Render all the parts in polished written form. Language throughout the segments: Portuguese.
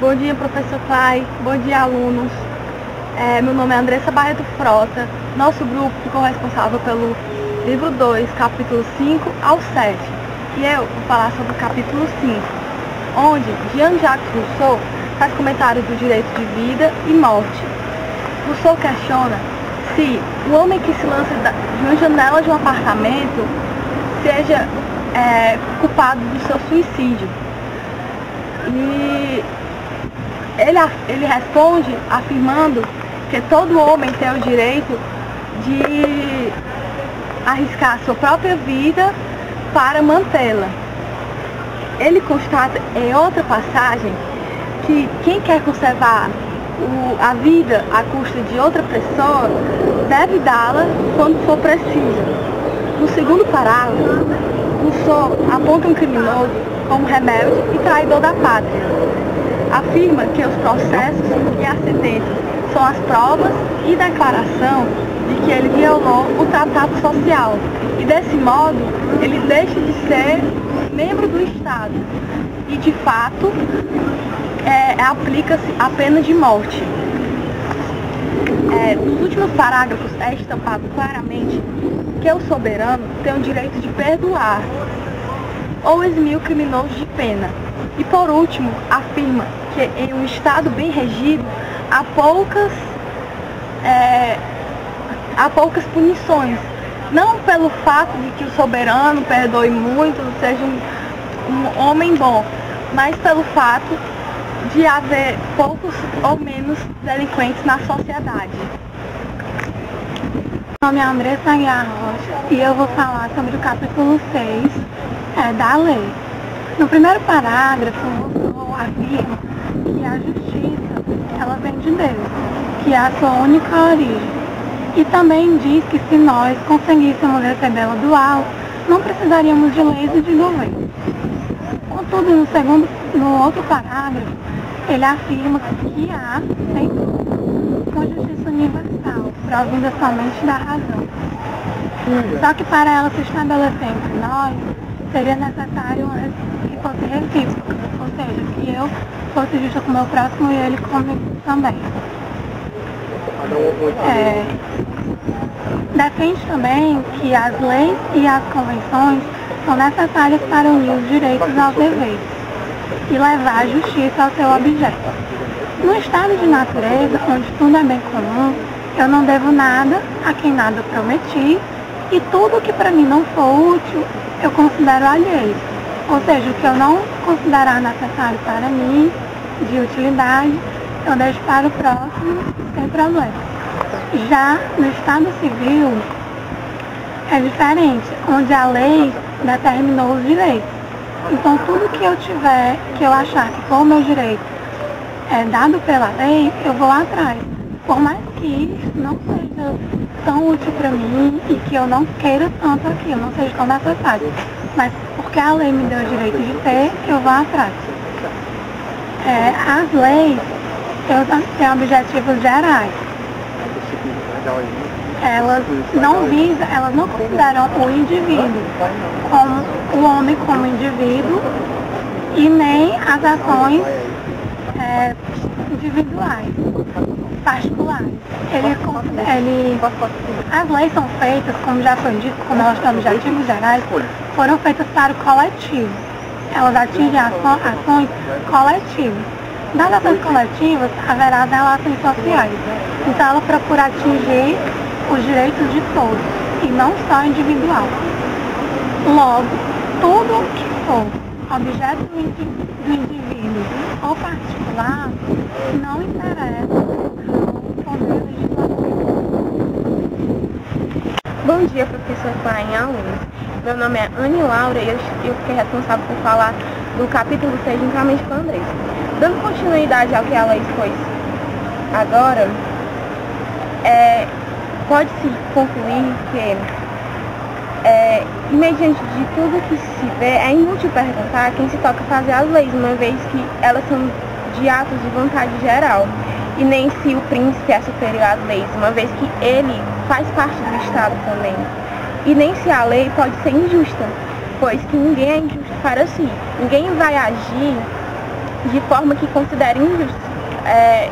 Bom dia, professor Clay. Bom dia, alunos. Meu nome é Andressa Barreto Frota. Nosso grupo ficou responsável pelo livro 2, capítulo 5 ao 7. E eu vou falar sobre o capítulo 5, onde Jean-Jacques Rousseau faz comentários do direito de vida e morte. Rousseau questiona se o homem que se lança de uma janela de um apartamento seja culpado do seu suicídio. E ele responde afirmando que todo homem tem o direito de arriscar sua própria vida para mantê-la. Ele constata em outra passagem que quem quer conservar a vida à custa de outra pessoa deve dá-la quando for preciso. No segundo parágrafo, Rousseau aponta um criminoso como rebelde e traidor da pátria. Afirma que os processos e as sentenças são as provas e declaração de que ele violou o tratado social e, desse modo, ele deixa de ser membro do Estado e, de fato, aplica-se a pena de morte. Nos últimos parágrafos é estampado claramente que o soberano tem o direito de perdoar ou eximir o criminoso de pena. E, por último, afirma que em um Estado bem regido há poucas punições. Não pelo fato de que o soberano perdoe muito, seja um homem bom, mas pelo fato de haver poucos ou menos delinquentes na sociedade. Meu nome é Andressa Aguiar Rocha e eu vou falar sobre o capítulo 6 da lei. No primeiro parágrafo, Rousseau afirma que a justiça ela vem de Deus, que é a sua única origem. E também diz que se nós conseguíssemos recebê-la do alto, não precisaríamos de leis e de governo. Contudo, no outro parágrafo, ele afirma que há, sem dúvida, uma justiça universal, provinda somente da razão. Só que para ela se estabelecer entre nós, seria necessário que fosse recíproca, ou seja, que eu fosse justa com o meu próximo e ele comigo também. Defende também que as leis e as convenções são necessárias para unir os direitos aos deveres e levar a justiça ao seu objeto. No estado de natureza, onde tudo é bem comum, eu não devo nada a quem nada prometi e tudo que para mim não for útil, eu considero alheio. Ou seja, o que eu não considerar necessário para mim, de utilidade, eu deixo para o próximo sem problema. Já no Estado Civil é diferente, onde a lei determinou os direitos. Então tudo que eu tiver, que eu achar que for o meu direito dado pela lei, eu vou atrás. Por mais que isso não seja tão útil para mim e que eu não queira tanto aquilo, não seja tão necessário. Mas porque a lei me deu o direito de ter, eu vou atrás. As leis têm objetivos gerais. Elas não consideram o indivíduo como o homem como indivíduo e nem as ações individuais, particulares. As leis são feitas, como já foi dito, como elas têm objetivos gerais, foram feitas para o coletivo. Elas atingem ações coletivas. Das ações coletivas, haverá as relações sociais. Então ela procura atingir os direitos de todos, e não só individual. Logo, tudo que for objeto do indivíduo ou particular não interessa ao poder legislativo. Bom dia, professor Klein e alunos. Meu nome é Anne Laura e eu fiquei responsável por falar do capítulo 6 juntamente com a Andressa. Dando continuidade ao que ela expôs agora, pode-se concluir que, mediante de tudo que se vê, é inútil perguntar quem se toca fazer as leis, uma vez que elas são de atos de vontade geral, e nem se o príncipe é superior às leis, uma vez que ele faz parte do Estado também, e nem se a lei pode ser injusta, pois que ninguém é injusto para si. Ninguém vai agir de forma que considerem injusto. É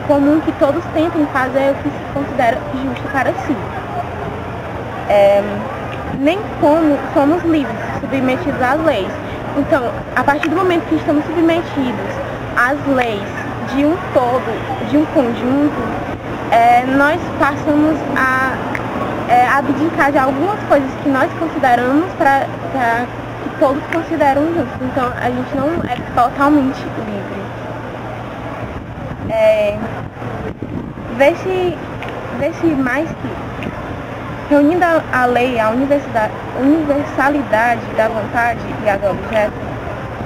comum que todos tentem fazer o que se considera justo para si. Nem como somos livres, submetidos às leis. Então, a partir do momento que estamos submetidos às leis de um todo, de um conjunto, nós passamos a abdicar de algumas coisas que nós consideramos para que todos consideram justos. Então, a gente não é totalmente livre. Vê-se mais que, reunindo a lei, a universalidade da vontade e a do objeto,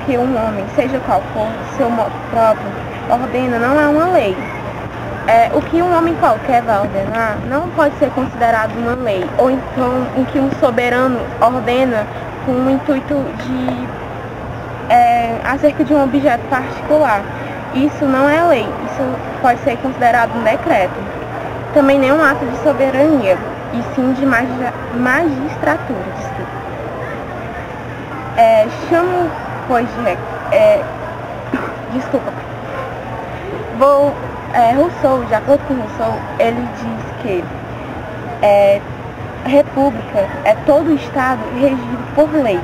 que um homem, seja qual for, seu modo próprio, ordena, não é uma lei. O que um homem qualquer vai ordenar não pode ser considerado uma lei, ou então o que um soberano ordena com o intuito de acerca de um objeto particular. Isso não é lei, isso pode ser considerado um decreto. Também nem um ato de soberania, e sim de magistratura. Chamo, pois, Rousseau, de acordo com Rousseau, ele diz que a república é todo o Estado regido por leis,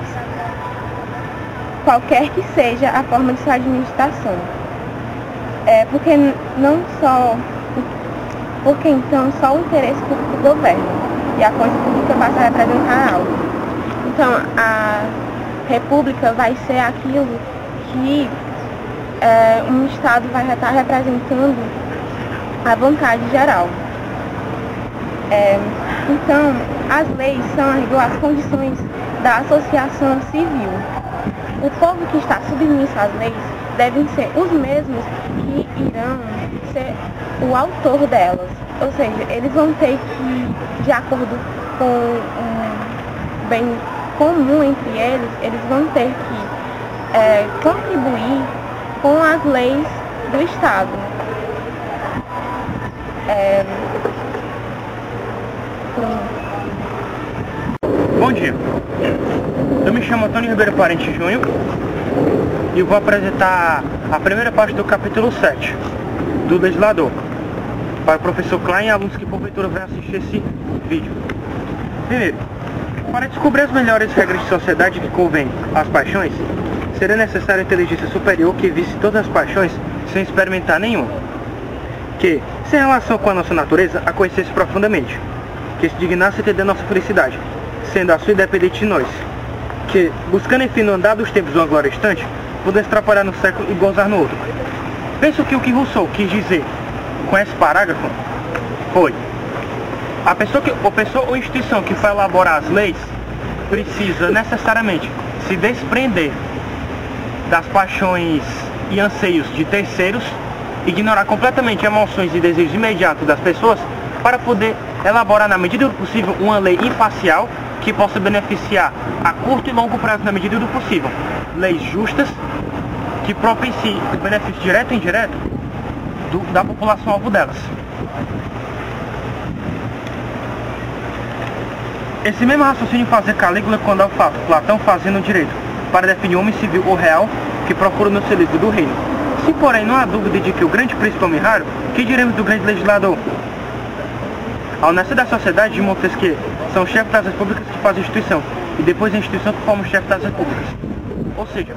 qualquer que seja a forma de sua administração. Porque então só o interesse público governa e a coisa pública passa a representar algo. Então a república vai ser aquilo que um Estado vai estar representando a vontade geral. Então as leis são as condições da associação civil. O povo que está submisso às leis devem ser os mesmos que irão ser o autor delas. Ou seja, eles vão ter que, de acordo com um bem comum entre eles vão ter que contribuir com as leis do Estado. Bom dia, eu me chamo Antônio Ribeiro Parente Júnior e vou apresentar a primeira parte do capítulo 7 do Legislador para o professor Klein e alunos que porventura vão assistir esse vídeo. Primeiro, para descobrir as melhores regras de sociedade que convém às paixões, seria necessária inteligência superior que visse todas as paixões sem experimentar nenhuma, que, sem relação com a nossa natureza, a conhecesse profundamente, que se dignasse entender nossa felicidade, sendo a sua independente de nós, que, buscando enfim no andar dos tempos uma glória distante, pudesse atrapalhar no século e gozar no outro. Penso que o que Rousseau quis dizer com esse parágrafo foi: a pessoa ou instituição que vai elaborar as leis precisa necessariamente se desprender das paixões e anseios de terceiros, ignorar completamente emoções e desejos imediatos das pessoas para poder elaborar na medida do possível uma lei imparcial que possa beneficiar a curto e longo prazo na medida do possível. Leis justas que propiciem o benefício direto e indireto da população alvo delas. Esse mesmo raciocínio fazia Calígula quando ao fato Platão fazendo direito para definir o homem civil ou real que procura no seu livro do reino. Se porém não há dúvida de que o grande príncipe é homem raro, que diremos do grande legislador? Ao nascer da sociedade de Montesquieu, são os chefes das repúblicas que fazem a instituição, e depois a instituição que forma o chefe das repúblicas. Ou seja,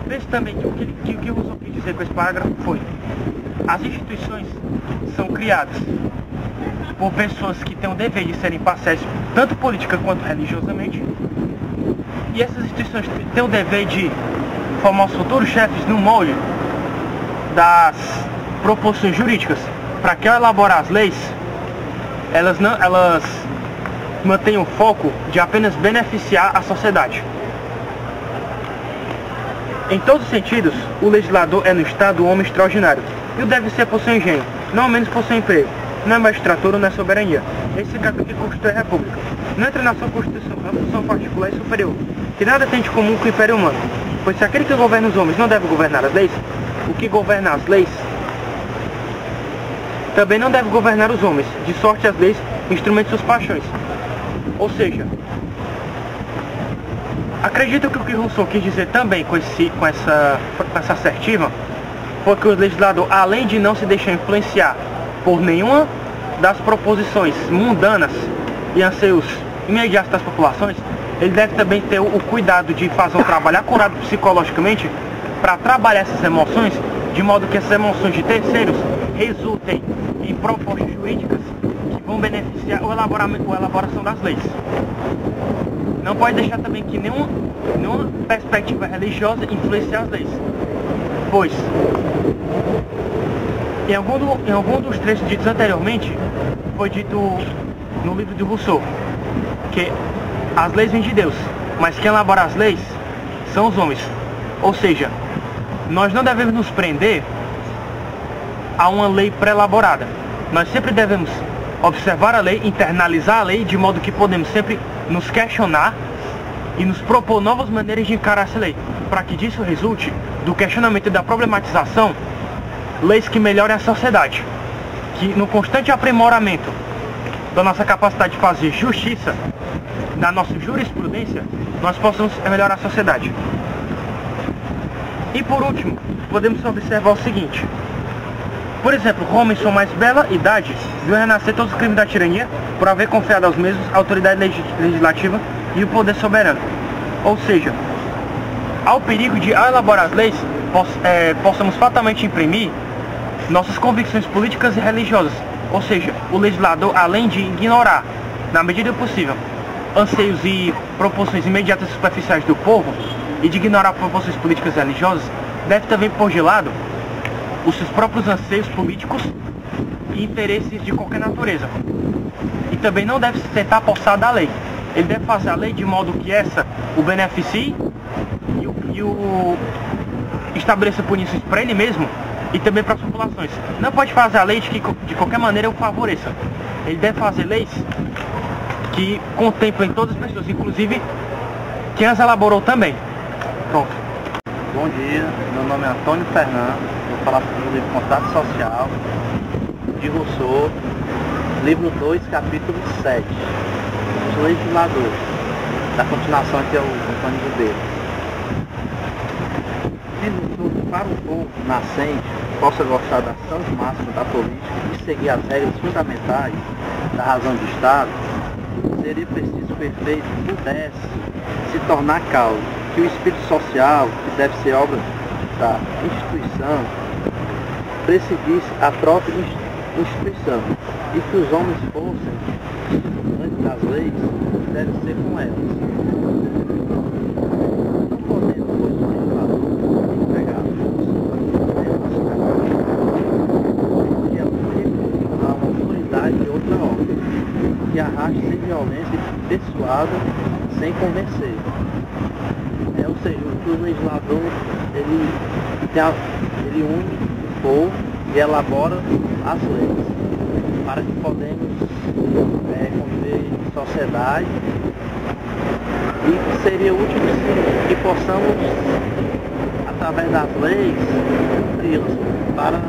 pense também que o que Rousseau quis dizer com esse parágrafo foi: as instituições são criadas por pessoas que têm o dever de serem imparciais, tanto política quanto religiosamente, e essas instituições têm o dever de formar os futuros chefes no molde das proporções jurídicas, para que ao elaborar as leis, elas mantenham o foco de apenas beneficiar a sociedade. Em todos os sentidos, o legislador é no Estado um homem extraordinário, e o deve ser por seu engenho, não menos por seu emprego. Não é magistratura, não é soberania. Esse é o que constitui a república. Não entra na sua constituição uma função particular e superior, que nada tem de comum com o império humano, pois se aquele que governa os homens não deve governar as leis, o que governa as leis também não deve governar os homens, de sorte as leis, instrumentos de suas paixões. Ou seja, Acredito que o que Rousseau quis dizer também com essa assertiva foi que o legislador, além de não se deixar influenciar por nenhuma das proposições mundanas e anseios imediatos das populações, ele deve também ter o cuidado de fazer um trabalho acurado psicologicamente para trabalhar essas emoções, de modo que essas emoções de terceiros resultem em propostas jurídicas que vão beneficiar a elaboração das leis. Não pode deixar também que nenhuma perspectiva religiosa influencie as leis, pois em algum dos trechos ditos anteriormente, foi dito no livro de Rousseau que as leis vêm de Deus, mas quem elabora as leis são os homens. Ou seja, nós não devemos nos prender a uma lei pré-elaborada. Nós sempre devemos observar a lei, internalizar a lei, de modo que podemos sempre nos questionar e nos propor novas maneiras de encarar essa lei, para que disso resulte, do questionamento e da problematização, leis que melhorem a sociedade, que no constante aprimoramento da nossa capacidade de fazer justiça, da nossa jurisprudência, nós possamos melhorar a sociedade. E por último, podemos observar o seguinte: por exemplo, Roma em sua mais bela idade viu renascer todos os crimes da tirania por haver confiado aos mesmos a autoridade legislativa e o poder soberano. Ou seja, há o perigo de, ao elaborar as leis, possamos fatalmente imprimir nossas convicções políticas e religiosas. Ou seja, o legislador, além de ignorar, na medida possível, anseios e proposições imediatas e superficiais do povo, e de ignorar proposições políticas e religiosas, deve também pôr de lado os seus próprios anseios políticos e interesses de qualquer natureza. E também não deve tentar forçar da lei. Ele deve fazer a lei de modo que essa o beneficie e o estabeleça punições para ele mesmo e também para as populações. Não pode fazer a lei de que de qualquer maneira o favoreça. Ele deve fazer leis que contemplem todas as pessoas, inclusive quem as elaborou também. Pronto. Bom dia, meu nome é Antônio Fernando, vou falar sobre o livro Contrato Social, de Rousseau, livro 2, capítulo 7, os legisladores, da continuação aqui é o Antônio Ribeiro. Que Rousseau, para o povo nascente, possa gostar das ações máximas da política e seguir as regras fundamentais da razão de Estado, seria preciso que o efeito pudesse se tornar causa, que o espírito social, que deve ser obra da instituição, presidisse a própria instituição, e que os homens fossem estudantes das leis, que devem ser com elas. Não podemos, pois, o legislador empregar a força a uma autoridade de outra ordem, que arraste sem violência e persuada sem convencer. Ou seja, o legislador ele une o povo e elabora as leis para que podemos conviver em sociedade, e seria útil que possamos, através das leis, cumpri-las para